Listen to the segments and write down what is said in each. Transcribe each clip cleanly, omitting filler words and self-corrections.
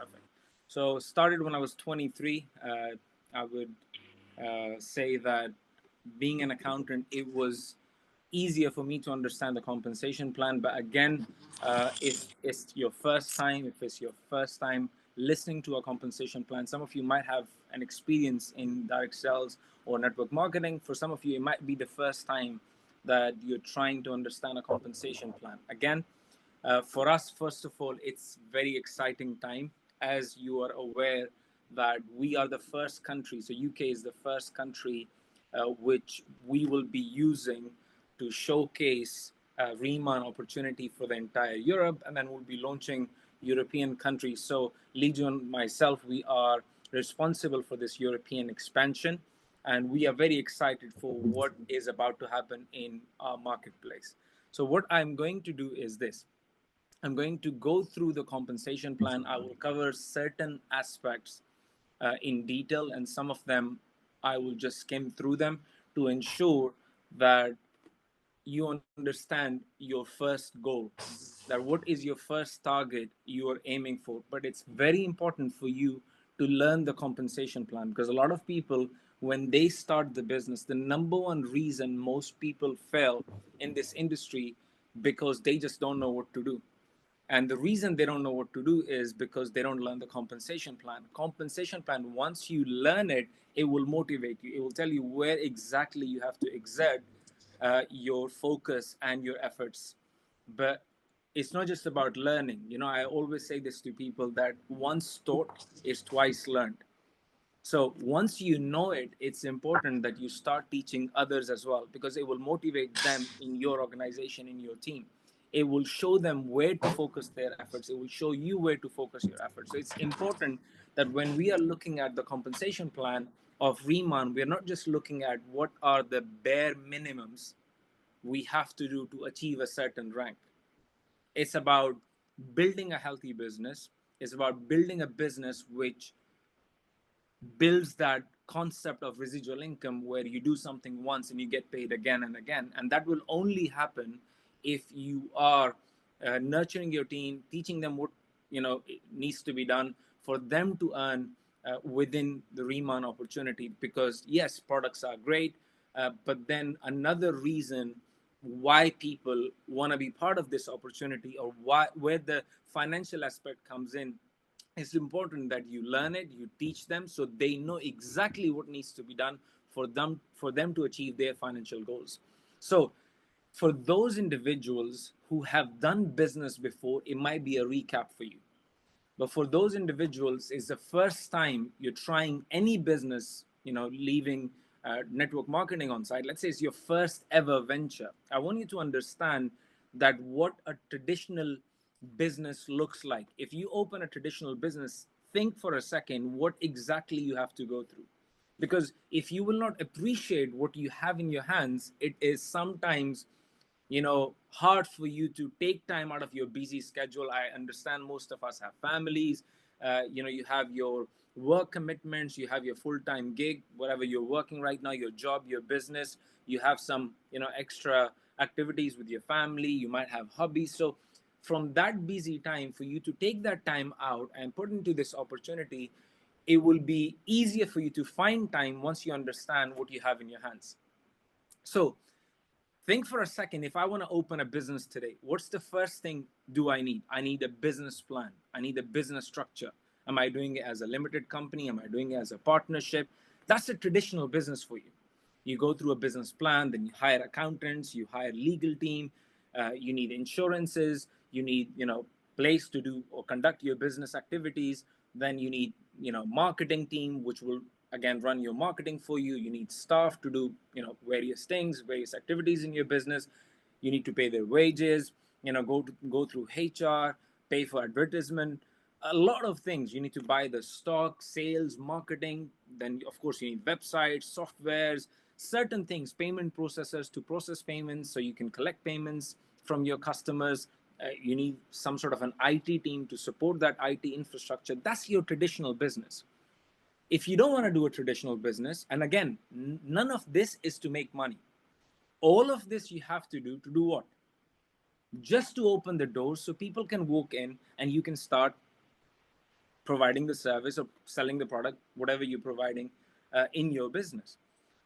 traffic. So started when I was 23. I would say that being an accountant, it was easier for me to understand the compensation plan. But again, if it's your first time, listening to a compensation plan, some of you might have an experience in direct sales or network marketing. For some of you, it might be the first time that you're trying to understand a compensation plan. Again, for us, first of all, it's very exciting time. As you are aware that we are the first country, so UK is the first country which we will be using to showcase RIMAN opportunity for the entire Europe, and then we'll be launching European countries. So Legion and myself, we are responsible for this European expansion, and we are very excited for what is about to happen in our marketplace. So what I'm going to do is this. I'm going to go through the compensation plan. I will cover certain aspects in detail, and some of them I will just skim through them to ensure that you understand your first goal, that what is your first target you are aiming for. But it's very important for you to learn the compensation plan, because a lot of people, when they start the business, the number one reason most people fail in this industry, because they just don't know what to do. And the reason they don't know what to do is because they don't learn the compensation plan. Compensation plan, once you learn it, it will motivate you. It will tell you where exactly you have to exert your focus and your efforts. But it's not just about learning. You know, I always say this to people, that once taught is twice learned. So once you know it, it's important that you start teaching others as well, because it will motivate them in your organization, in your team. It will show them where to focus their efforts. It will show you where to focus your efforts. So it's important that when we are looking at the compensation plan of RIMAN, we're not just looking at what are the bare minimums we have to do to achieve a certain rank. It's about building a healthy business. It's about building a business which builds that concept of residual income, where you do something once and you get paid again and again. And that will only happen if you are nurturing your team, teaching them what needs to be done for them to earn within the RIMAN opportunity. Because yes, products are great, but then another reason why people want to be part of this opportunity, or where the financial aspect comes in, it's important that you learn it, you teach them, so they know exactly what needs to be done for them to achieve their financial goals. So for those individuals who have done business before, it might be a recap for you. But for those individuals, it's the first time you're trying any business, leaving network marketing on site. Let's say it's your first ever venture. I want you to understand that what a traditional business looks like. If you open a traditional business, think for a second what exactly you have to go through. Because if you will not appreciate what you have in your hands, it is sometimes hard for you to take time out of your busy schedule. I understand most of us have families. You have your work commitments, you have your full-time gig, whatever you're working right now, your job, your business. You have some extra activities with your family. You might have hobbies. So from that busy time, for you to take that time out and put into this opportunity, it will be easier for you to find time once you understand what you have in your hands. So think for a second, if I want to open a business today, what's the first thing do I need? I need a business plan. I need a business structure. Am I doing it as a limited company? Am I doing it as a partnership? That's a traditional business for you. You go through a business plan, then you hire accountants, you hire legal team, you need insurances, you need, place to do or conduct your business activities. Then you need, marketing team, which will again run your marketing for you. You need staff to do various things, various activities in your business. You need to pay their wages, go through HR, pay for advertisement, a lot of things. You need to buy the stock, sales, marketing. Then of course you need websites, softwares, certain things, payment processors to process payments so you can collect payments from your customers. You need some sort of an IT team to support that IT infrastructure. That's your traditional business. If you don't want to do a traditional business, and again, none of this is to make money. All of this you have to do what? Just to open the doors so people can walk in and you can start providing the service or selling the product, whatever you're providing in your business.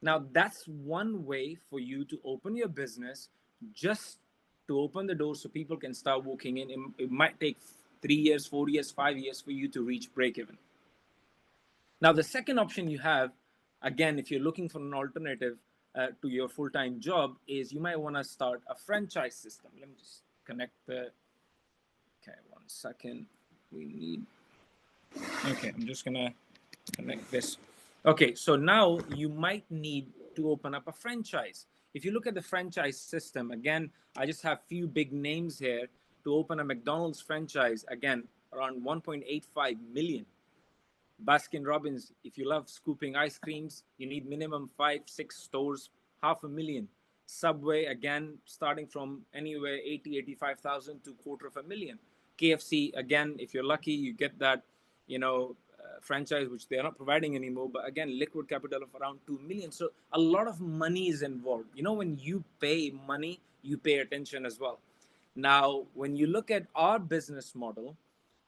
Now, that's one way for you to open your business, just to open the door so people can start walking in. It might take 3 years, 4 years, 5 years for you to reach break even. Now, the second option you have, again, if you're looking for an alternative to your full-time job, is you might want to start a franchise system. Let me just connect the, okay, 1 second. We need, okay, I'm just gonna connect this. Okay, so now you might need to open up a franchise. If you look at the franchise system, again, I just have few big names here. To open a McDonald's franchise, again, around 1.85 million. Baskin Robbins, if you love scooping ice creams, you need minimum 5, 6 stores, 500,000. Subway, again, starting from anywhere 80, 85,000 to 250,000. KFC, again, if you're lucky, you get that, franchise, which they are not providing anymore. But again, liquid capital of around 2 million. So a lot of money is involved. When you pay money, you pay attention as well. Now, when you look at our business model,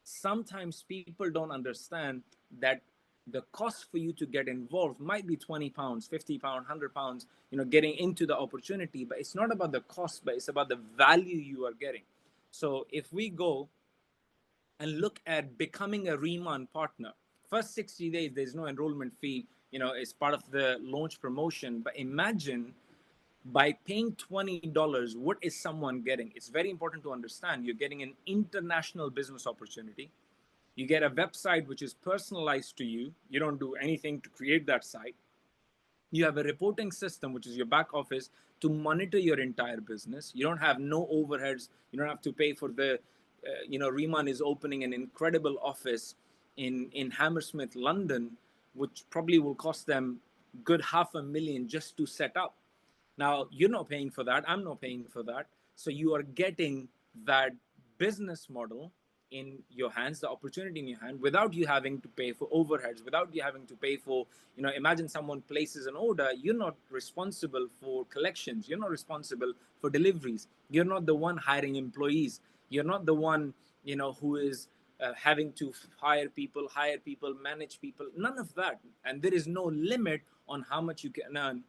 sometimes people don't understand that the cost for you to get involved might be 20 pounds, 50 pounds, 100 pounds, getting into the opportunity. But it's not about the cost, but it's about the value you are getting. So if we go and look at becoming a RIMAN partner, first 60 days, there's no enrollment fee, it's part of the launch promotion. But imagine, by paying $20, what is someone getting? It's very important to understand. You're getting an international business opportunity. You get a website which is personalized to you. You don't do anything to create that site. You have a reporting system, which is your back office, to monitor your entire business. You don't have no overheads. You don't have to pay for the, RIMAN is opening an incredible office in Hammersmith, London, which probably will cost them good 500,000 just to set up. Now, you're not paying for that. I'm not paying for that. So you are getting that business model in your hands, the opportunity in your hand, without you having to pay for overheads, without you having to pay for, imagine someone places an order. You're not responsible for collections. You're not responsible for deliveries. You're not the one hiring employees. You're not the one, who is having to hire people, manage people, none of that. And there is no limit on how much you can earn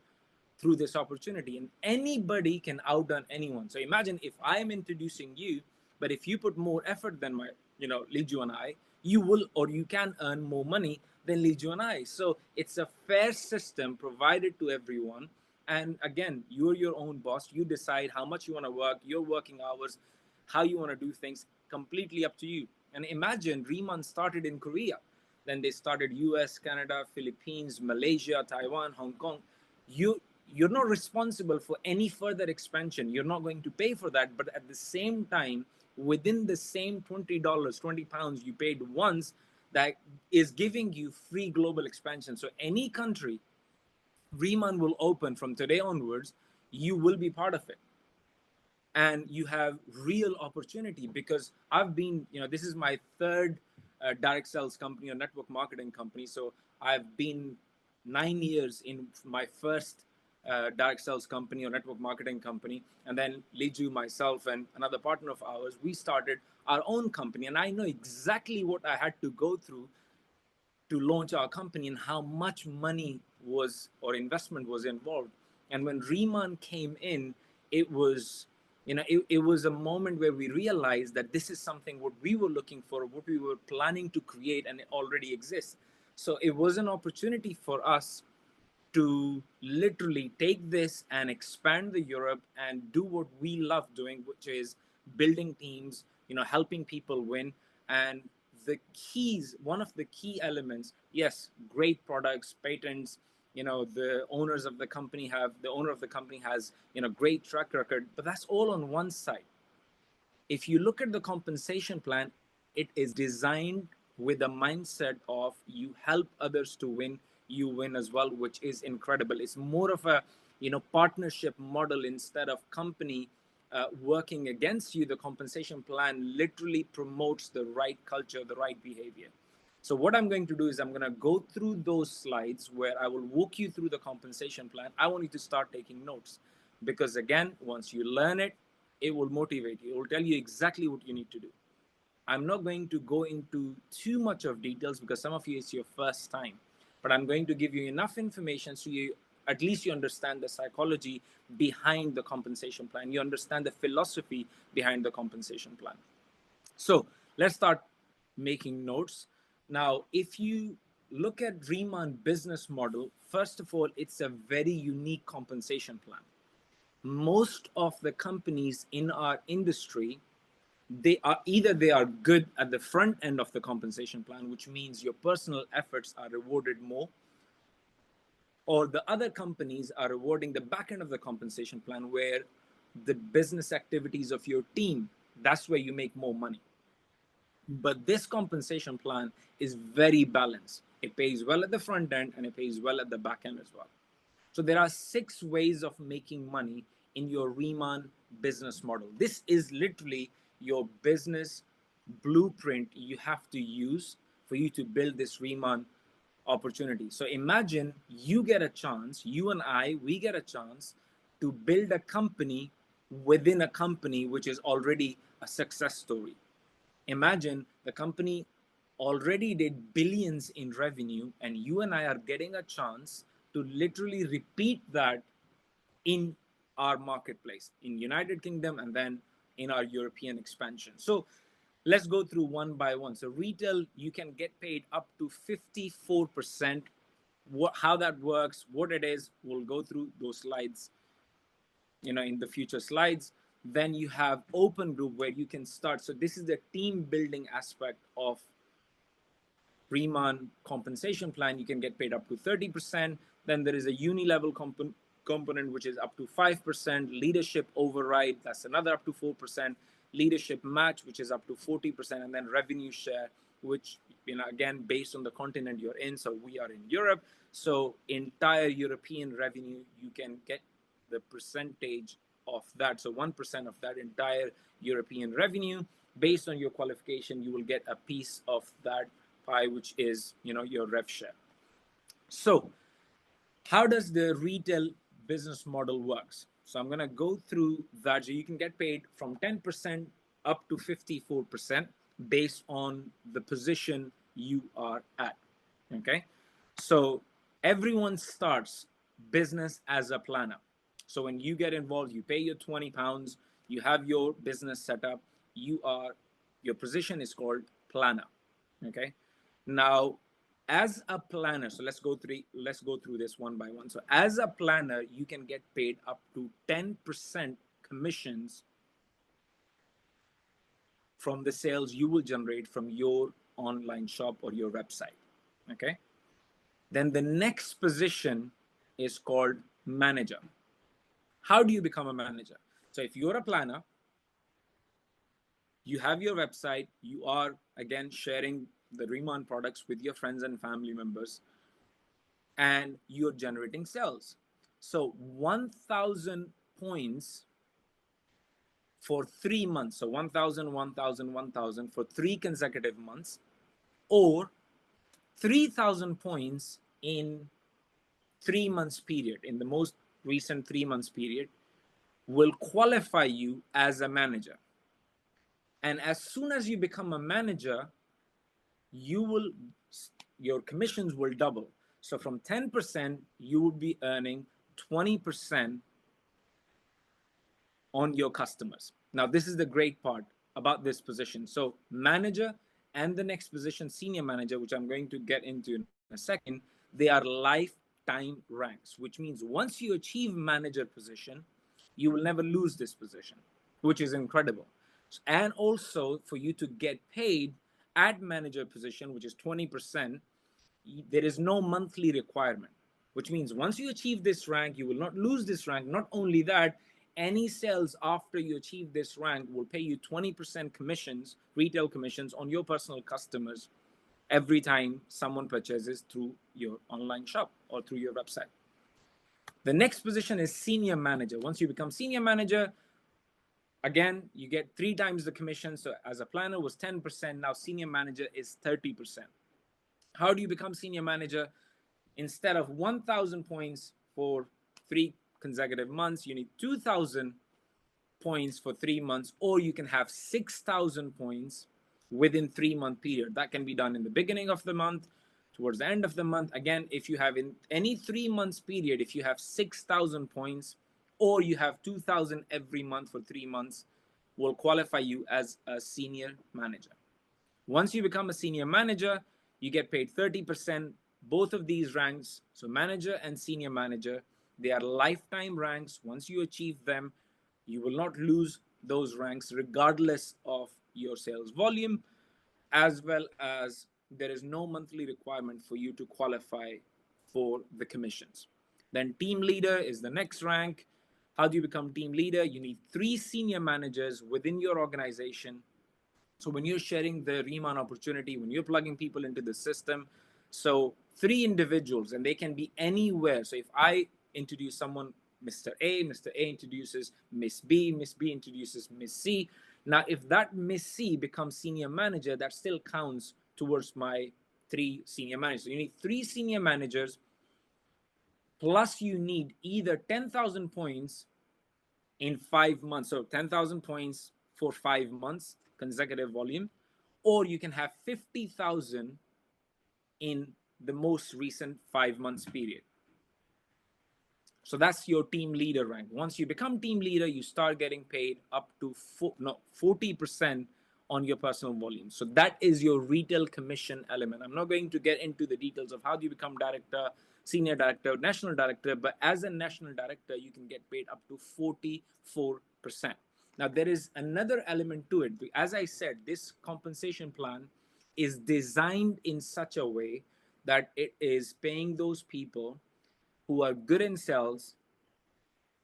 through this opportunity, and anybody can outdone anyone. So imagine if I am introducing you, but if you put more effort than my, Liju and I, you will, or you can earn more money than Liju and I. So it's a fair system provided to everyone. And again, you're your own boss. You decide how much you want to work, your working hours, how you want to do things, completely up to you. And imagine RIMAN started in Korea. Then they started US, Canada, Philippines, Malaysia, Taiwan, Hong Kong. You're not responsible for any further expansion. You're not going to pay for that. But at the same time, within the same $20, 20 pounds you paid once, that is giving you free global expansion. So any country RIMAN will open from today onwards, you will be part of it. And you have real opportunity, because I've been, this is my third direct sales company or network marketing company. So I've been 9 years in my first direct sales company or network marketing company. And then Liju, myself, and another partner of ours, we started our own company. And I know exactly what I had to go through to launch our company and how much money was, or investment was, involved. And when RIMAN came in, it was, it was a moment where we realized that this is something what we were looking for, what we were planning to create, and it already exists. So it was an opportunity for us to literally take this and expand the Europe and do what we love doing, which is building teams, helping people win. And the keys, one of the key elements, yes, great products, patents, the owner of the company has, great track record, but that's all on one side. If you look at the compensation plan, it is designed with a mindset of you help others to win, you win as well, which is incredible. It's more of a partnership model instead of company working against you. The compensation plan literally promotes the right culture, the right behavior. So what I'm going to do is I'm going to go through those slides where I will walk you through the compensation plan. I want you to start taking notes, because again, once you learn it, it will motivate you. It will tell you exactly what you need to do. I'm not going to go into too much of details because some of you it's your first time, but I'm going to give you enough information so you at least you understand the psychology behind the compensation plan. You understand the philosophy behind the compensation plan. So let's start making notes. Now, if you look at RIMAN business model, first of all, it's a very unique compensation plan. Most of the companies in our industry, they are good at the front end of the compensation plan, which means your personal efforts are rewarded more, or the other companies are rewarding the back end of the compensation plan where the business activities of your team, that's where you make more money. But this compensation plan is very balanced. It pays well at the front end and it pays well at the back end as well. So there are 6 ways of making money in your RIMAN business model. This is literally your business blueprint you have to use for you to build this RIMAN opportunity. So imagine you get a chance, you and I, we get a chance to build a company within a company which is already a success story. Imagine the company already did billions in revenue, and you and I are getting a chance to literally repeat that in our marketplace in United Kingdom and then in our European expansion. So let's go through one by one. So retail, you can get paid up to 54%. How that works, what it is, we'll go through those slides, in the future slides. Then you have open group where you can start. So this is the team building aspect of RIMAN compensation plan. You can get paid up to 30%. Then there is a uni-level component, which is up to 5%. Leadership override, that's another up to 4%. Leadership match, which is up to 40%. And then revenue share, which, again, based on the continent you're in. So we are in Europe. So entire European revenue, you can get the percentage of that. So 1% of that entire European revenue, based on your qualification, you will get a piece of that pie, which is, your rev share. So how does the retail business model works? So I'm going to go through that. So you can get paid from 10% up to 54% based on the position you are at. Okay. So everyone starts business as a planner. So when you get involved, you pay your £20, you have your business set up, your position is called planner. Okay. Now, as a planner, so let's go through this one by one. So as a planner, you can get paid up to 10% commissions from the sales you will generate from your online shop or your website. Okay. Then the next position is called manager. How do you become a manager? So if you're a planner, you have your website, you are, again, sharing the RIMAN products with your friends and family members, and you're generating sales. So 1,000 points for 3 months. So 1,000, 1,000, 1,000 for 3 consecutive months, or 3,000 points in 3 months period, in the most recent 3 months period, will qualify you as a manager. And as soon as you become a manager, your commissions will double. So from 10%, you will be earning 20% on your customers. Now, this is the great part about this position. So manager and the next position, senior manager, which I'm going to get into in a second, they are lifetime ranks, which means once you achieve manager position, you will never lose this position, which is incredible. And also for you to get paid at manager position, which is 20%, there is no monthly requirement, which means once you achieve this rank, you will not lose this rank. Not only that, any sales after you achieve this rank will pay you 20% commissions, retail commissions on your personal customers every time someone purchases through your online shop or through your website. The next position is senior manager. Once you become senior manager, again, you get 3 times the commission. So as a planner was 10%, now senior manager is 30%. How do you become senior manager? Instead of 1,000 points for 3 consecutive months, you need 2,000 points for 3 months, or you can have 6,000 points within 3-month period. That can be done in the beginning of the month, towards the end of the month. Again, if you have in any 3 months period, if you have 6,000 points or you have 2,000 every month for 3 months, will qualify you as a senior manager. Once you become a senior manager, you get paid 30%. Both of these ranks, so manager and senior manager, they are lifetime ranks. Once you achieve them, you will not lose those ranks regardless of your sales volume, as well as there is no monthly requirement for you to qualify for the commissions. Then team leader is the next rank. How do you become team leader? You need 3 senior managers within your organization. So when you're sharing the RIMAN opportunity, when you're plugging people into the system, so 3 individuals, and they can be anywhere. So if I introduce someone, Mr. A, Mr. A introduces Miss B, Miss B introduces Miss C. Now, if that Miss C becomes senior manager, that still counts towards my 3 senior managers. So you need 3 senior managers, plus you need either 10,000 points in 5 months. So 10,000 points for 5 months, consecutive volume, or you can have 50,000 in the most recent 5 months period. So that's your team leader rank. Once you become team leader, you start getting paid up to 40% on your personal volume. So that is your retail commission element. I'm not going to get into the details of how do you become director, senior director, national director, but as a national director, you can get paid up to 44%. Now, there is another element to it. As I said, this compensation plan is designed in such a way that it is paying those people who are good in sales,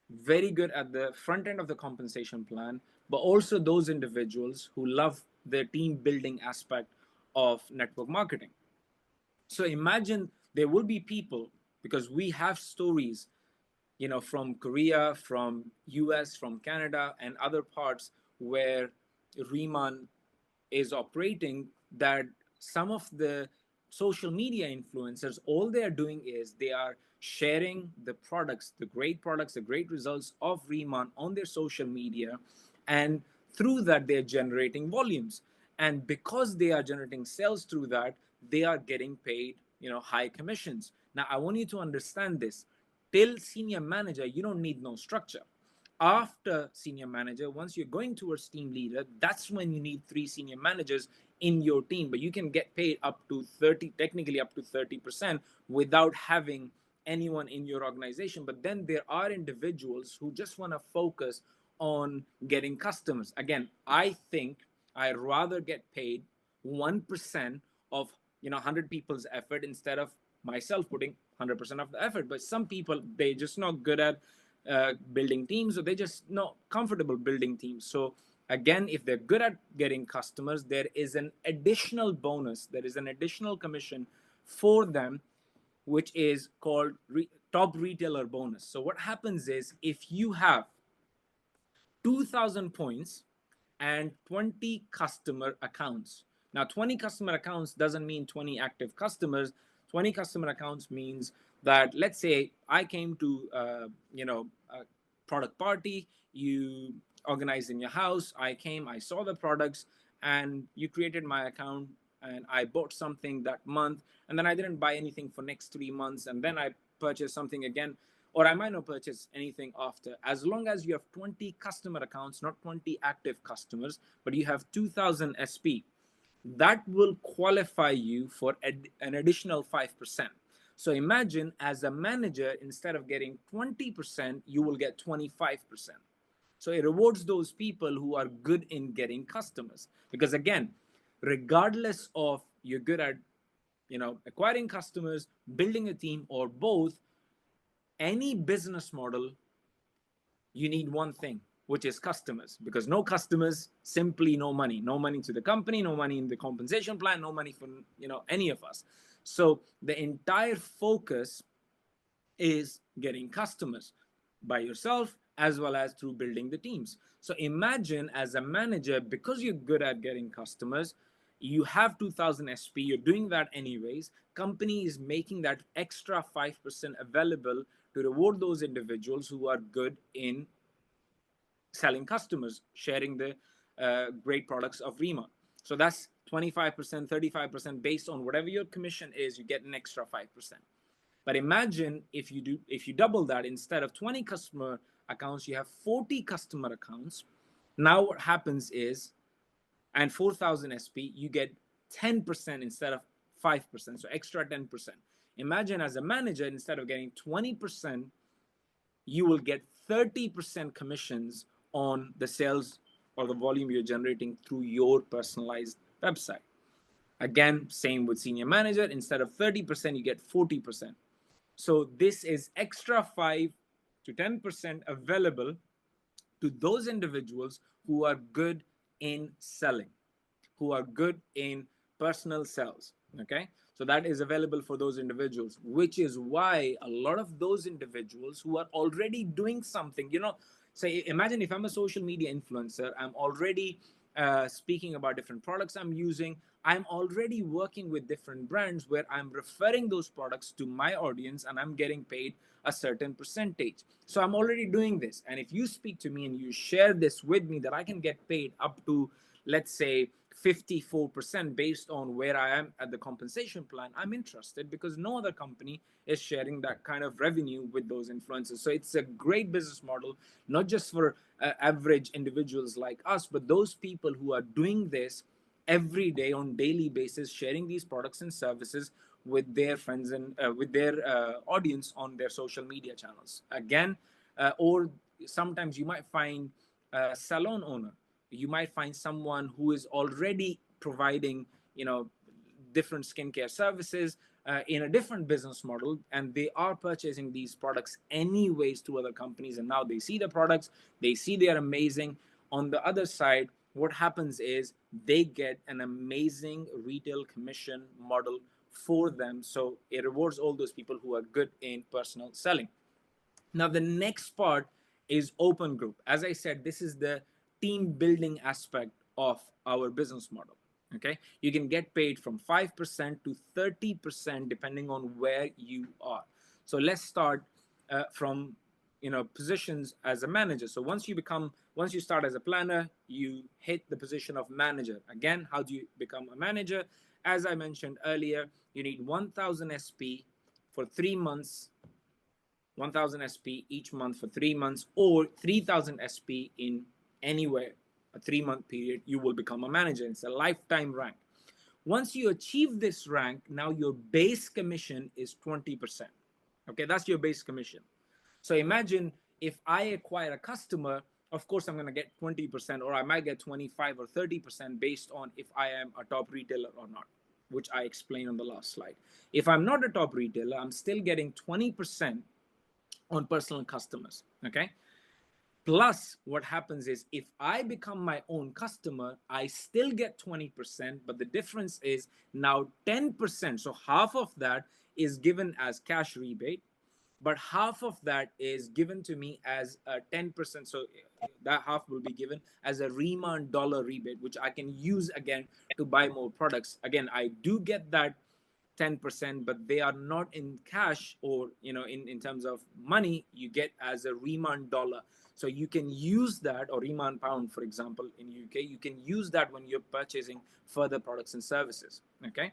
very good at the front end of the compensation plan, but also those individuals who love the team building aspect of network marketing. So imagine there will be people, because we have stories, from Korea, from US, from Canada, and other parts where RIMAN is operating, that some of the social media influencers, all they are doing is they are sharing the products, the great results of RIMAN on their social media, and through that they're generating volumes. And because they are generating sales through that, they are getting paid, high commissions. Now, I want you to understand this. Till senior manager, you don't need no structure. After senior manager, once you're going towards team leader, that's when you need 3 senior managers in your team. But you can get paid up to 30, technically up to 30%, without having anyone in your organization. But then there are individuals who just want to focus on getting customers. Again, I think I'd rather get paid 1% of 100 people's effort instead of myself putting 100% of the effort. But some people, they're just not good at building teams, or they're just not comfortable building teams. So again, if they're good at getting customers, there is an additional bonus, there is an additional commission for them, which is called top retailer bonus. So what happens is, if you have 2,000 points and 20 customer accounts. Now, 20 customer accounts doesn't mean 20 active customers. 20 customer accounts means that, let's say I came to a product party, you organized in your house, I came, I saw the products, and you created my account, and I bought something that month, and then I didn't buy anything for next 3 months, and then I purchased something again, or I might not purchase anything after. As long as you have 20 customer accounts, not 20 active customers, but you have 2,000 SP, that will qualify you for an additional 5%. So imagine, as a manager, instead of getting 20%, you will get 25%. So it rewards those people who are good in getting customers. Because again, regardless of you're good at acquiring customers, building a team, or both, any business model, you need one thing, which is customers. Because no customers, simply no money. No money to the company, no money in the compensation plan, no money for any of us. So the entire focus is getting customers by yourself, as well as through building the teams. So imagine, as a manager, because you're good at getting customers, you have 2,000 SP, you're doing that anyways, company is making that extra 5% available to reward those individuals who are good in selling customers, sharing the great products of RIMAN. So that's 25%, 35%, based on whatever your commission is, you get an extra 5%. But imagine if you double that, instead of 20 customer accounts, you have 40 customer accounts. Now what happens is, and 4,000 SP, you get 10% instead of 5%, so extra 10%. Imagine as a manager, instead of getting 20%, you will get 30% commissions on the sales or the volume you're generating through your personalized website. Again, same with senior manager, instead of 30%, you get 40%. So this is extra 5 to 10% available to those individuals who are good in selling, who are good in personal sales. Okay, so that is available for those individuals, which is why a lot of those individuals who are already doing something, say, imagine if I'm a social media influencer, I'm already speaking about different products I'm using. I'm already working with different brands where I'm referring those products to my audience and I'm getting paid a certain percentage. So I'm already doing this. And if you speak to me and you share this with me, that I can get paid up to, let's say, 54% based on where I am at the compensation plan, I'm interested, because no other company is sharing that kind of revenue with those influencers. So it's a great business model, not just for average individuals like us, but those people who are doing this every day on daily basis, sharing these products and services with their friends and with their audience on their social media channels. Again, or sometimes you might find a salon owner, you might find someone who is already providing, different skincare services in a different business model, and they are purchasing these products anyways to other companies, and now they see the products, they see they are amazing. On the other side, what happens is they get an amazing retail commission model for them. So it rewards all those people who are good in personal selling. Now, the next part is open group. As I said, this is the team building aspect of our business model. Okay, you can get paid from 5% to 30% depending on where you are. So let's start from positions as a manager. So once you start as a planner, you hit the position of manager. Again, how do you become a manager? As I mentioned earlier, you need 1,000 SP for 3 months, 1,000 SP each month for 3 months, or 3,000 SP in anywhere, a 3-month period, you will become a manager. It's a lifetime rank. Once you achieve this rank, now your base commission is 20%. Okay, that's your base commission. So imagine if I acquire a customer, of course I'm going to get 20%, or I might get 25 or 30% based on if I am a top retailer or not, which I explained on the last slide. If I'm not a top retailer, I'm still getting 20% on personal customers. Okay. Plus, what happens is if I become my own customer, I still get 20%, but the difference is now 10%. So half of that is given as cash rebate, but half of that is given to me as a 10%. So that half will be given as a RIMAN dollar rebate, which I can use again to buy more products. Again, I do get that 10%, but they are not in cash or in terms of money. You get as a RIMAN dollar. So you can use that, or RIMAN pound, for example, in UK, you can use that when you're purchasing further products and services. Okay,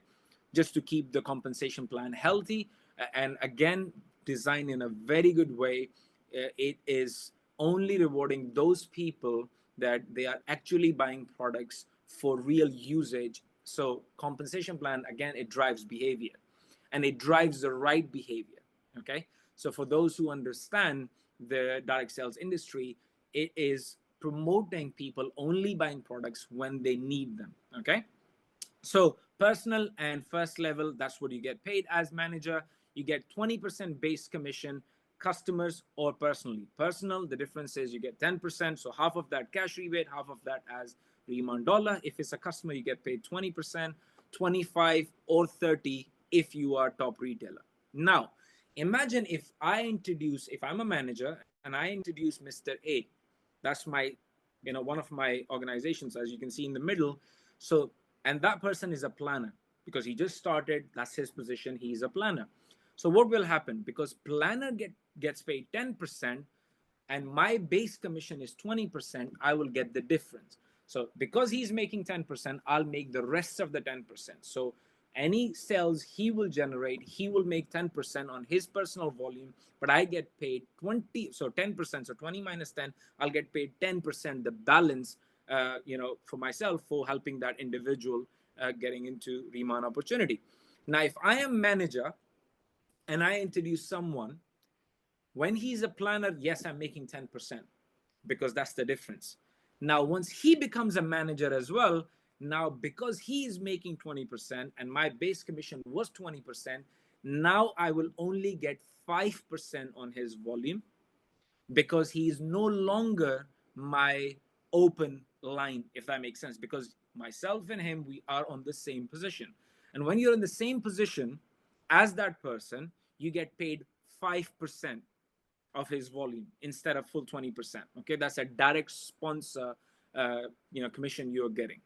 just to keep the compensation plan healthy, and again, designed in a very good way. It is only rewarding those people that they are actually buying products for real usage. So compensation plan, again, it drives behavior, and it drives the right behavior. Okay, so for those who understand the direct sales industry, it is promoting people only buying products when they need them. Okay, so personal and first level, that's what you get paid as manager. You get 20% base commission, customers or personally. Personal, the difference is you get 10%, so half of that cash rebate, half of that as RIMAN dollar. If it's a customer, you get paid 20%, 25 or 30 if you are top retailer. Now, imagine if I'm a manager and I introduce Mr. A. That's my, one of my organizations, as you can see in the middle. So, and that person is a planner because he just started. That's his position. He's a planner. So what will happen? Because planner gets paid 10% and my base commission is 20%, I will get the difference. So because he's making 10%, I'll make the rest of the 10%. So any sales he will generate, he will make 10% on his personal volume, but I get paid 20, so 10%, so 20 minus 10, I'll get paid 10%, the balance, for myself for helping that individual getting into Riemann opportunity. Now, if I am manager and I introduce someone, when he's a planner, yes, I'm making 10% because that's the difference. Now, once he becomes a manager as well, now because he is making 20% and my base commission was 20%, now I will only get 5% on his volume because he is no longer my open line, if that makes sense. Because myself and him, we are on the same position. And when you're in the same position as that person, you get paid 5% of his volume instead of full 20%. Okay, that's a direct sponsor, commission you're getting.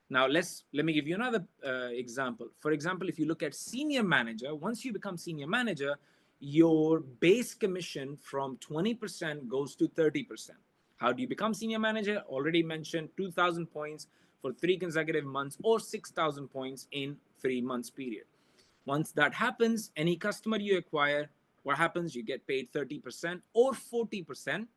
Now let me give you another example. For example, if you look at senior manager, once you become senior manager, your base commission from 20% goes to 30%. How do you become senior manager? Already mentioned, 2,000 points for 3 consecutive months or 6,000 points in 3 months period. Once that happens, any customer you acquire, what happens? You get paid 30% or 40%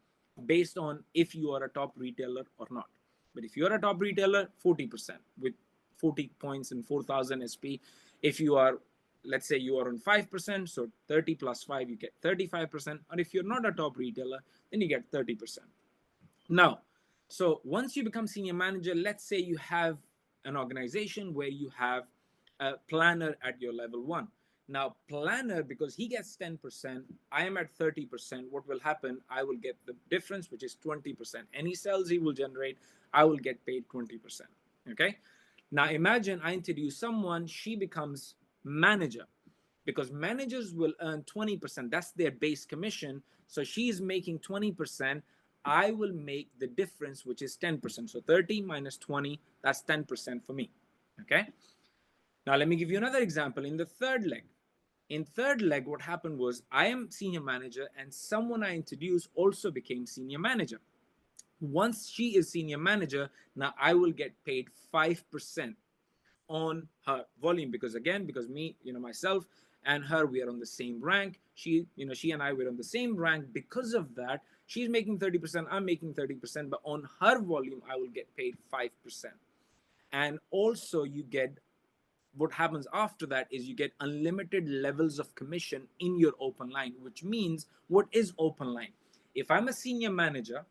based on if you are a top retailer or not. But if you're a top retailer, 40% with 40 points and 4,000 SP. If you are, let's say you are on 5%, so 30 plus 5, you get 35%. Or if you're not a top retailer, then you get 30%. Now, so once you become senior manager, let's say you have an organization where you have a planner at your level 1. Now, planner, because he gets 10%, I am at 30%. What will happen? I will get the difference, which is 20%. Any sales he will generate, I will get paid 20%. Okay? Now, imagine I introduce someone, she becomes manager, because managers will earn 20%. That's their base commission. So she's making 20%. I will make the difference, which is 10%. So 30 minus 20, that's 10% for me. Okay? Now, let me give you another example in the third leg. In third leg, what happened was I am senior manager and someone I introduced also became senior manager. Once she is senior manager, now I will get paid 5% on her volume, because again, because me, myself and her, we are on the same rank. She and I were on the same rank. Because of that, she's making 30%, I'm making 30%, but on her volume, I will get paid 5%. And also you get, what happens after that is you get unlimited levels of commission in your open line, which means, what is open line? If I'm a senior manager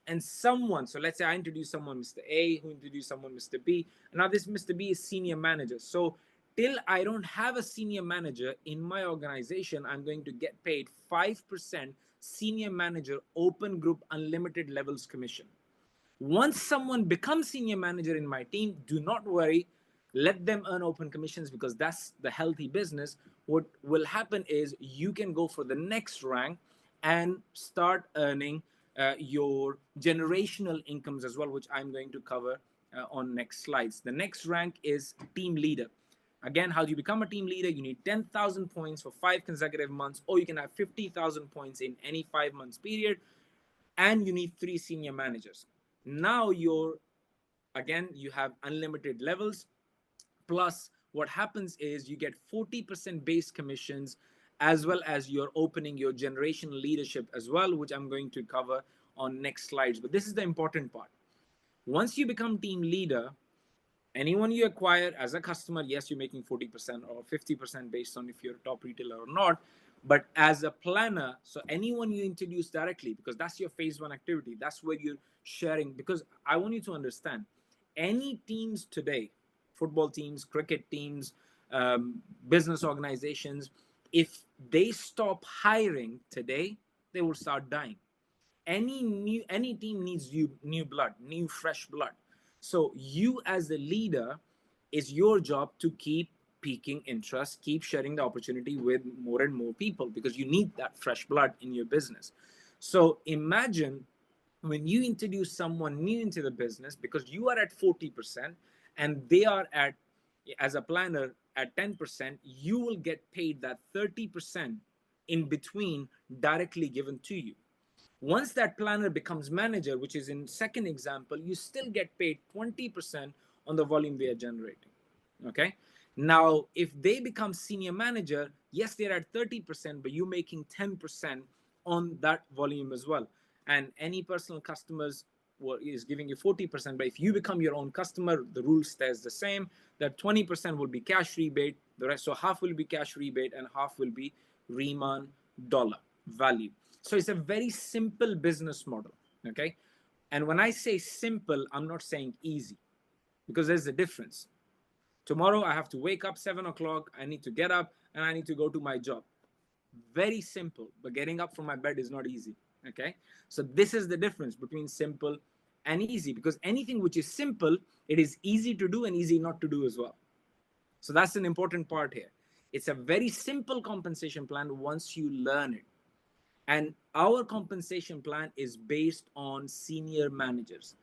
and someone, so let's say I introduce someone, Mr. A, who introduced someone, Mr. B, and now this Mr. B is senior manager. So till I don't have a senior manager in my organization, I'm going to get paid 5% senior manager open group unlimited levels commission. Once someone becomes senior manager in my team, do not worry, let them earn open commissions, because that's the healthy business. What will happen is you can go for the next rank and start earning your generational incomes as well, which I'm going to cover on next slides. The next rank is team leader. Again, how do you become a team leader? You need 10,000 points for 5 consecutive months, or you can have 50,000 points in any 5 months period, and you need 3 senior managers. Now you have unlimited levels. Plus, what happens is you get 40% base commissions, as well as you're opening your generational leadership as well, which I'm going to cover on next slides. But this is the important part. Once you become team leader, anyone you acquire as a customer, yes, you're making 40% or 50% based on if you're a top retailer or not. But as a planner, so anyone you introduce directly, because that's your phase 1 activity, that's where you're sharing. Because I want you to understand, any teams today, football teams, cricket teams, business organizations, if they stop hiring today, they will start dying. Any team needs new blood, new fresh blood. So you as the leader, is your job to keep piquing interest, keep sharing the opportunity with more and more people, because you need that fresh blood in your business. So imagine when you introduce someone new into the business, because you are at 40% and they are at, as a planner, at 10%, you will get paid that 30% in between directly given to you. Once that planner becomes manager, which is in second example, you still get paid 20% on the volume they are generating. Okay. Now, if they become senior manager, yes, they're at 30%, but you're making 10% on that volume as well. And any personal customers is giving you 40%. But if you become your own customer, the rule stays the same. That 20% will be cash rebate. The rest, so half will be cash rebate and half will be Riemann dollar value. So it's a very simple business model. Okay. And when I say simple, I'm not saying easy, because there's a difference. Tomorrow I have to wake up 7 o'clock. I need to get up and I need to go to my job. Very simple, but getting up from my bed is not easy. Okay. So this is the difference between simple and easy, because anything which is simple, it is easy to do and easy not to do as well. So that's an important part here. It's a very simple compensation plan once you learn it. And our compensation plan is based on senior managers.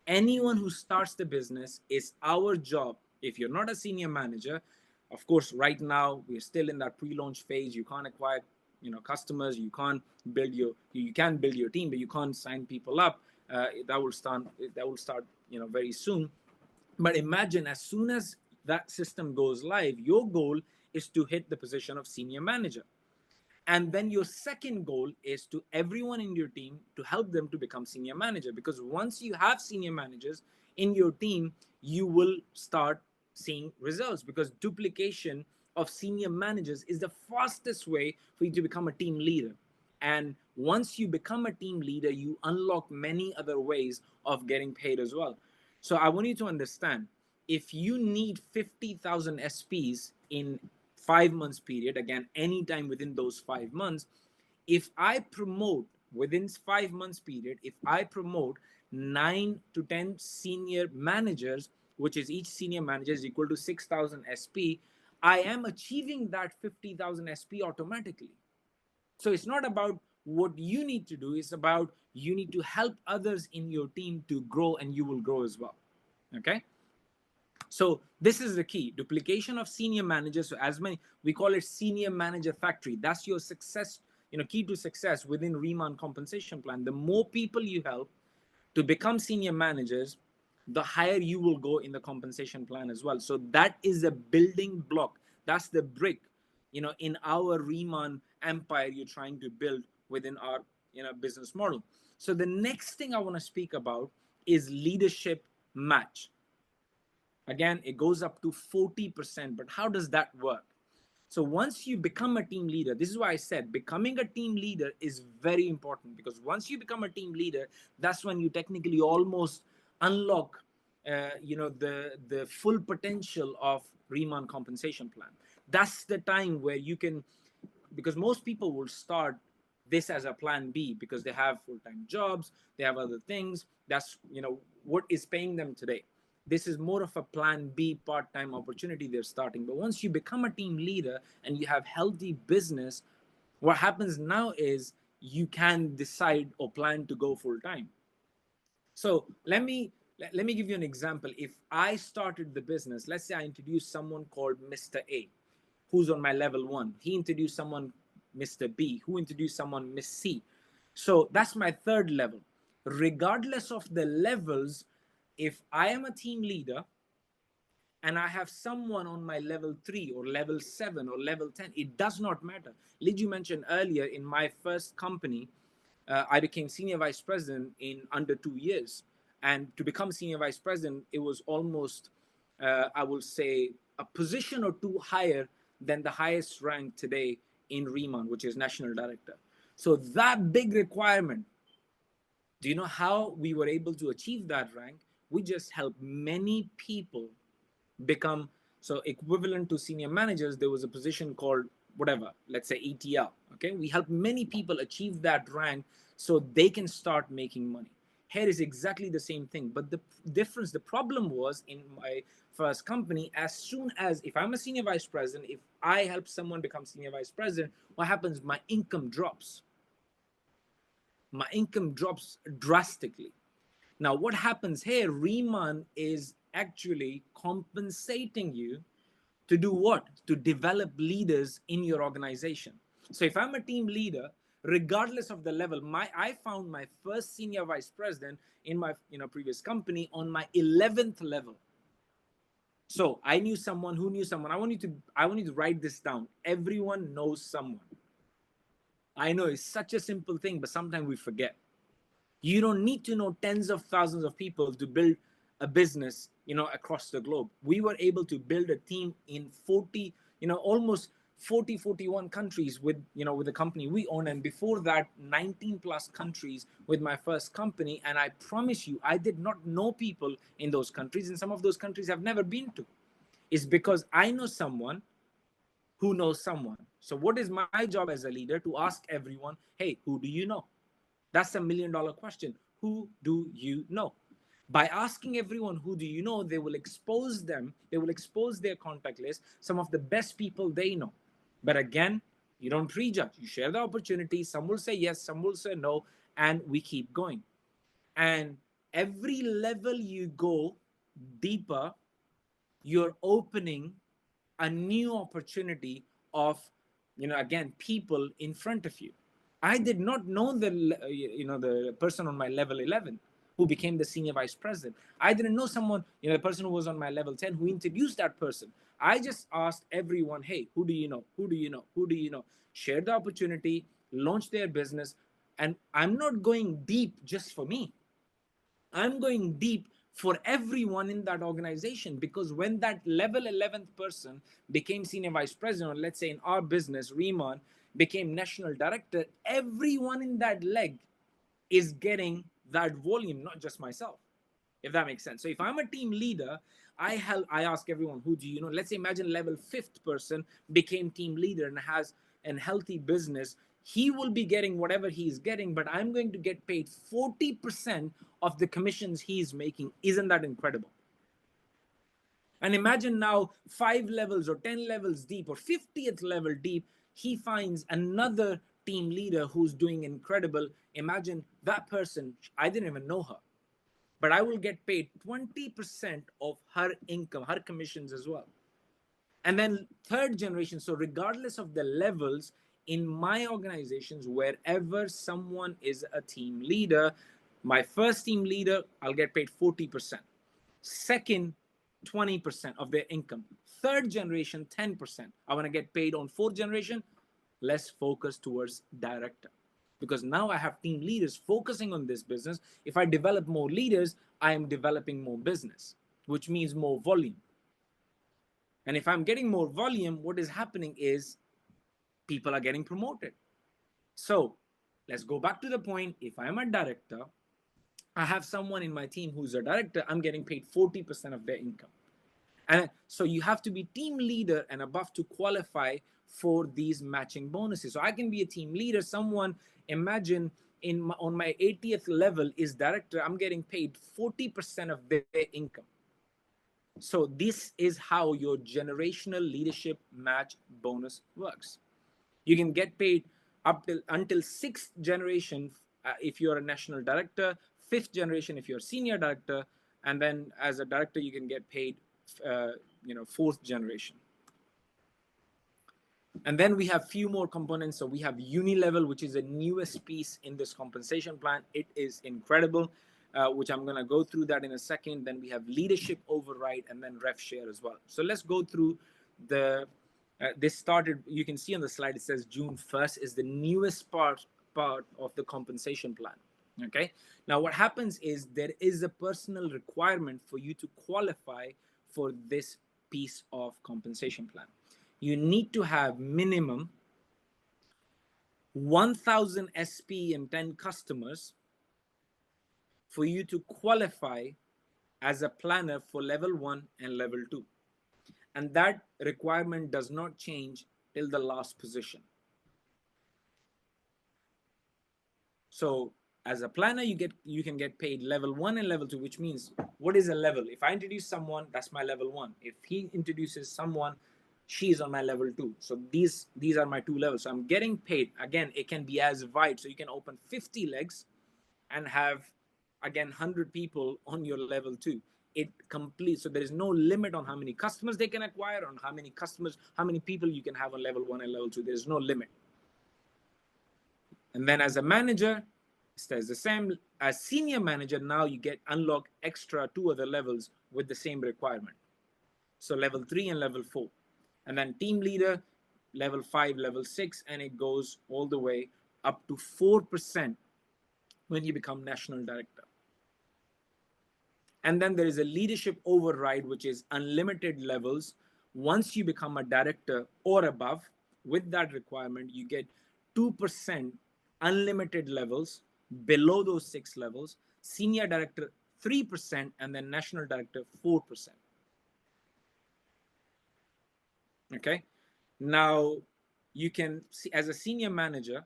Anyone who starts the business, is our job. If you're not a senior manager, of course, right now we're still in that pre-launch phase. You can't acquire, customers. You can't build you can build your team, but you can't sign people up. That will start. Very soon. But imagine, as soon as that system goes live, your goal is to hit the position of senior manager. And then your second goal is to everyone in your team to help them to become senior manager, because once you have senior managers in your team, you will start seeing results, because duplication of senior managers is the fastest way for you to become a team leader. And once you become a team leader, you unlock many other ways of getting paid as well. So I want you to understand, if you need 50,000 SPs in 5 months period, again, anytime within those 5 months, if I promote within 5 months period, if I promote 9 to 10 senior managers, which is each senior manager is equal to 6,000 SP, I am achieving that 50,000 SP automatically. So it's not about what you need to do, it's about you need to help others in your team to grow, and you will grow as well. Okay. So this is the key: duplication of senior managers. So as many, we call it senior manager factory. That's your success, key to success within Riemann compensation plan. The more people you help to become senior managers, the higher you will go in the compensation plan as well. So that is a building block. That's the brick, in our Riemann empire you're trying to build within our, business model. So the next thing I want to speak about is leadership match. Again, it goes up to 40%, but how does that work? So once you become a team leader, this is why I said becoming a team leader is very important, because once you become a team leader, that's when you technically almost unlock, the full potential of Riemann compensation plan. That's the time where you can, because most people will start this as a plan B because they have full-time jobs, they have other things. That's, what is paying them today. This is more of a plan B part-time opportunity they're starting. But once you become a team leader and you have healthy business, what happens now is you can decide or plan to go full-time. So let me give you an example. If I started the business, let's say I introduced someone called Mr. A, who's on my level 1. He introduced someone, Mr. B, who introduced someone, Miss C. So that's my third level. Regardless of the levels, if I am a team leader and I have someone on my level 3 or level 7 or level 10, it does not matter. Liju mentioned earlier, in my first company, I became senior vice president in under 2 years. And to become senior vice president, it was almost, I will say, a position or two higher than the highest rank today in Riemann, which is national director. So that big requirement, do you know how we were able to achieve that rank? We just helped many people become, so equivalent to senior managers, there was a position called whatever, let's say ETL. Okay, we help many people achieve that rank so they can start making money. Here is exactly the same thing, but the difference, the problem was in my first company, as soon as, if I'm a senior vice president, if I help someone become senior vice president, what happens? My income drops. My income drops drastically. Now, what happens here? Riemann is actually compensating you to do what? To develop leaders in your organization. So if I'm a team leader, regardless of the level. I found my first senior vice president in my previous company on my 11th level. So I knew someone who knew someone. I want you to write this down. Everyone knows someone. I know it's such a simple thing, but sometimes we forget. You don't need to know tens of thousands of people to build a business, across the globe. We were able to build a team in 40, almost 40, 41 countries with the company we own. And before that, 19 plus countries with my first company. And I promise you, I did not know people in those countries. And some of those countries I've never been to. It's because I know someone who knows someone. So what is my job as a leader? To ask everyone, hey, who do you know? That's $1 million question. Who do you know? By asking everyone, who do you know, they will expose them. They will expose their contact list, some of the best people they know. But again, you don't prejudge. You share the opportunity. Some will say yes, some will say no, and we keep going. And every level you go deeper, you're opening a new opportunity of, again, people in front of you. I did not know the person on my level 11 who became the senior vice president. I didn't know someone, the person who was on my level 10 who introduced that person. I just asked everyone, hey, who do you know? Who do you know? Who do you know? Share the opportunity, launch their business. And I'm not going deep just for me. I'm going deep for everyone in that organization, because when that level 11th person became senior vice president, or let's say in our business, RIMAN became national director, everyone in that leg is getting that volume, not just myself, if that makes sense. So if I'm a team leader, I ask everyone, who do you know? Let's say, imagine level 5th person became team leader and has a healthy business. He will be getting whatever he's getting, but I'm going to get paid 40% of the commissions he's making. Isn't that incredible? And imagine now 5 levels or 10 levels deep or 50th level deep, he finds another team leader who's doing incredible. Imagine that person, I didn't even know her, but I will get paid 20% of her income, her commissions as well. And then 3rd generation, so regardless of the levels in my organizations, wherever someone is a team leader, my first team leader, I'll get paid 40%. Second, 20% of their income. 3rd generation, 10%. I want to get paid on 4th generation, less focus towards director. Because now I have team leaders focusing on this business. If I develop more leaders, I am developing more business, which means more volume. And if I'm getting more volume, what is happening is people are getting promoted. So let's go back to the point. If I'm a director, I have someone in my team who's a director, I'm getting paid 40% of their income. And so you have to be team leader and above to qualify for these matching bonuses. So I can be a team leader. Someone, imagine on my 80th level is director, I'm getting paid 40% of their income. So this is how your generational leadership match bonus works. You can get paid until 6th generation if you're a national director, 5th generation if you're a senior director, and then as a director you can get paid 4th generation. And then we have few more components. So we have uni-level, which is the newest piece in this compensation plan. It is incredible, which I'm going to go through that in a second. Then we have leadership override and then rev share as well. So let's go through the, this started, you can see on the slide, it says June 1st is the newest part of the compensation plan. Okay. Now what happens is there is a personal requirement for you to qualify for this piece of compensation plan. You need to have minimum 1,000 SP and 10 customers for you to qualify as a planner for level 1 and level 2. And that requirement does not change till the last position. So as a planner, you can get paid level 1 and level 2, which means what is a level? If I introduce someone, that's my level 1. If he introduces someone, she's on my level 2. So these are my 2 levels. So I'm getting paid. Again, it can be as wide. So you can open 50 legs and have, again, 100 people on your level 2. It completes. So there is no limit on how many customers they can acquire, on how many people you can have on level 1 and level 2. There's no limit. And then as a manager, it stays the same. As senior manager, now you get unlock extra 2 other levels with the same requirement. So level 3 and level 4. And then team leader, level 5, level 6, and it goes all the way up to 4% when you become national director. And then there is a leadership override, which is unlimited levels. Once you become a director or above, with that requirement, you get 2% unlimited levels below those 6 levels, senior director 3%, and then national director 4%. Okay. Now you can see as a senior manager,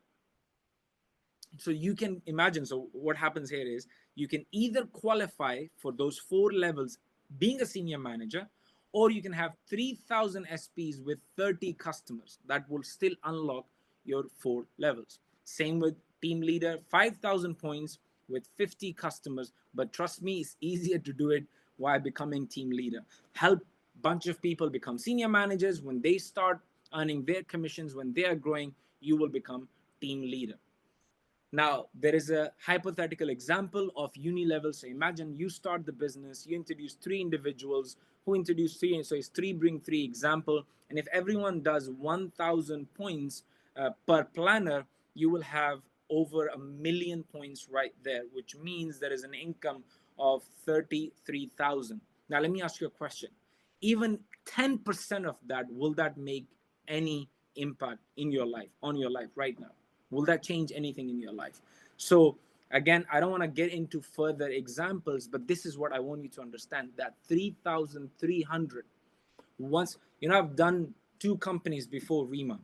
so you can imagine, so what happens here is you can either qualify for those 4 levels being a senior manager, or you can have 3,000 SPs with 30 customers that will still unlock your 4 levels. Same with team leader, 5,000 points with 50 customers, but trust me, it's easier to do it while becoming team leader. Help bunch of people become senior managers. When they start earning their commissions, when they are growing, you will become team leader. Now, there is a hypothetical example of uni-level. So imagine you start the business, you introduce 3 individuals who introduce 3, so it's 3 bring 3 example. And if everyone does 1,000 points per planner, you will have over 1 million points right there, which means there is an income of 33,000. Now, let me ask you a question. Even 10% of that, will that make any impact in your life, on your life right now? Will that change anything in your life? So again, I don't want to get into further examples, but this is what I want you to understand, that 3,300. Once, I've done 2 companies before RIMAN,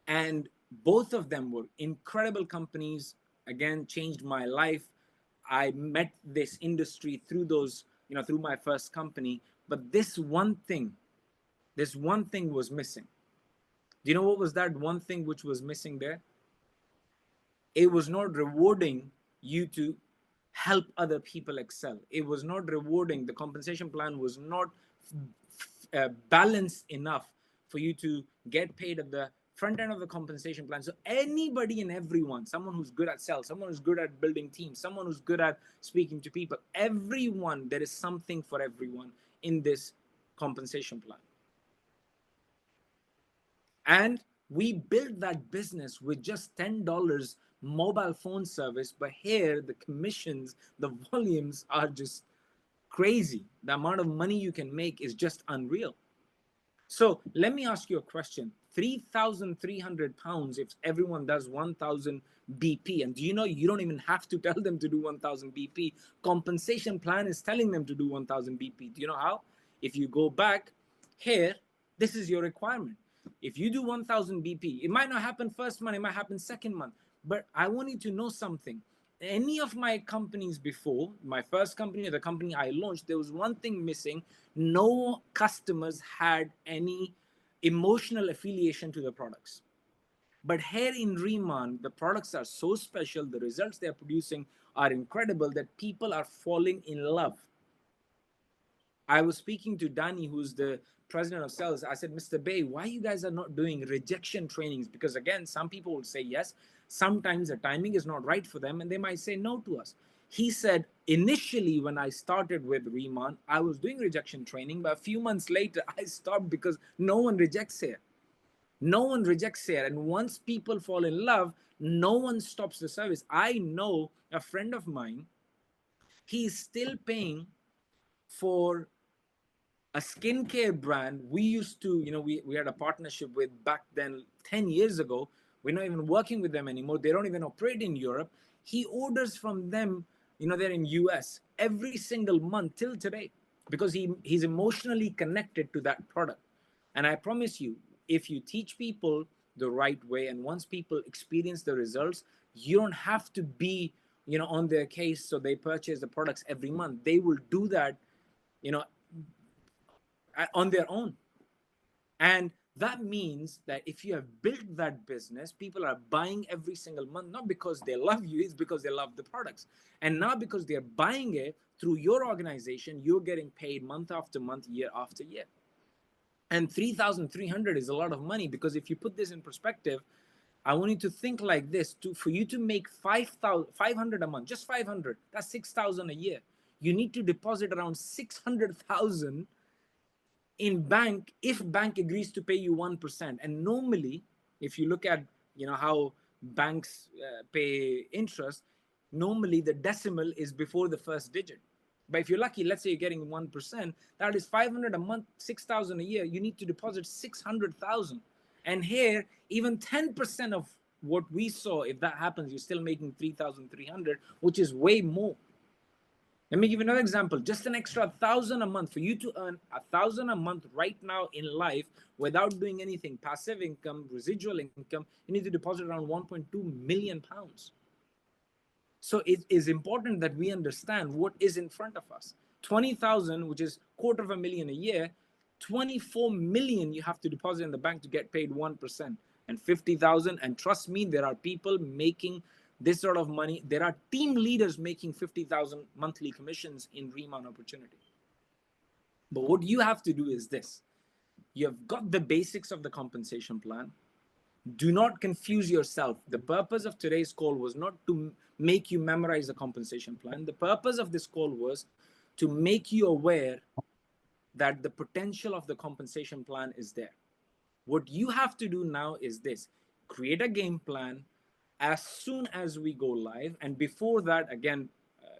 and both of them were incredible companies. Again, changed my life. I met this industry through those, through my first company. But this one thing was missing. Do you know what was that one thing which was missing there? It was not rewarding you to help other people excel. It was not rewarding. The compensation plan was not balanced enough for you to get paid at the front end of the compensation plan. So anybody and everyone, someone who's good at sales, someone who's good at building teams, someone who's good at speaking to people, everyone, there is something for everyone in this compensation plan. And we built that business with just $10 mobile phone service. But here, the commissions, the volumes are just crazy. The amount of money you can make is just unreal. So let me ask you a question. 3,300 pounds if everyone does 1,000 BP. And do you know, you don't even have to tell them to do 1,000 BP. Compensation plan is telling them to do 1,000 BP. Do you know how? If you go back here, this is your requirement. If you do 1,000 BP, it might not happen first month, it might happen second month. But I want you to know something. Any of my companies before, my first company or the company I launched, there was one thing missing. No customers had any emotional affiliation to the products. But here in RIMAN, the products are so special, the results they're producing are incredible that people are falling in love. I was speaking to Danny, who's the president of sales. I said, Mr. Bay, why you guys are not doing rejection trainings? Because again, some people will say yes. Sometimes the timing is not right for them and they might say no to us. He said, initially when I started with RIMAN, I was doing rejection training, but a few months later, I stopped because no one rejects here. No one rejects here. And once people fall in love, no one stops the service. I know a friend of mine, he's still paying for a skincare brand we used to, we had a partnership with back then 10 years ago. We're not even working with them anymore. They don't even operate in Europe. He orders from them, they're in US every single month till today because he's emotionally connected to that product. And I promise you, if you teach people the right way and once people experience the results, you don't have to be, on their case so they purchase the products every month. They will do that, on their own. And that means that if you have built that business, people are buying every single month, not because they love you, it's because they love the products. And now because they're buying it through your organization, you're getting paid month after month, year after year. And 3,300 is a lot of money because if you put this in perspective, I want you to think like this: for you to make 500 a month, just 500, that's 6,000 a year. You need to deposit around 600,000 in bank if bank agrees to pay you 1%. And normally, if you look at how banks pay interest, normally the decimal is before the first digit. But if you're lucky, let's say you're getting 1%, that is 500 a month, 6,000 a year. You need to deposit 600,000. And here, even 10% of what we saw, if that happens, you're still making 3,300, which is way more. Let me give you another example. Just an extra 1,000 a month. For you to earn 1,000 a month right now in life without doing anything, passive income, residual income, you need to deposit around 1.2 million pounds. So it is important that we understand what is in front of us. 20,000, which is $250,000 a year, 24 million you have to deposit in the bank to get paid 1%, and 50,000. And trust me, there are people making this sort of money. There are team leaders making 50,000 monthly commissions in RIMAN opportunity. But what you have to do is this: you have got the basics of the compensation plan. Do not confuse yourself. The purpose of today's call was not to make you memorize the compensation plan. The purpose of this call was to make you aware that the potential of the compensation plan is there. What you have to do now is this: create a game plan as soon as we go live. And before that, again,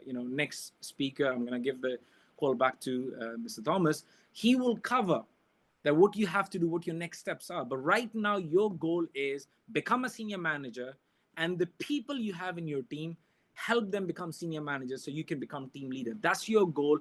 next speaker, I'm going to give the call back to Mr. Thomas. He will cover that what you have to do, what your next steps are. But right now, your goal is become a senior manager, and the people you have in your team, help them become senior managers so you can become team leader. That's your goal.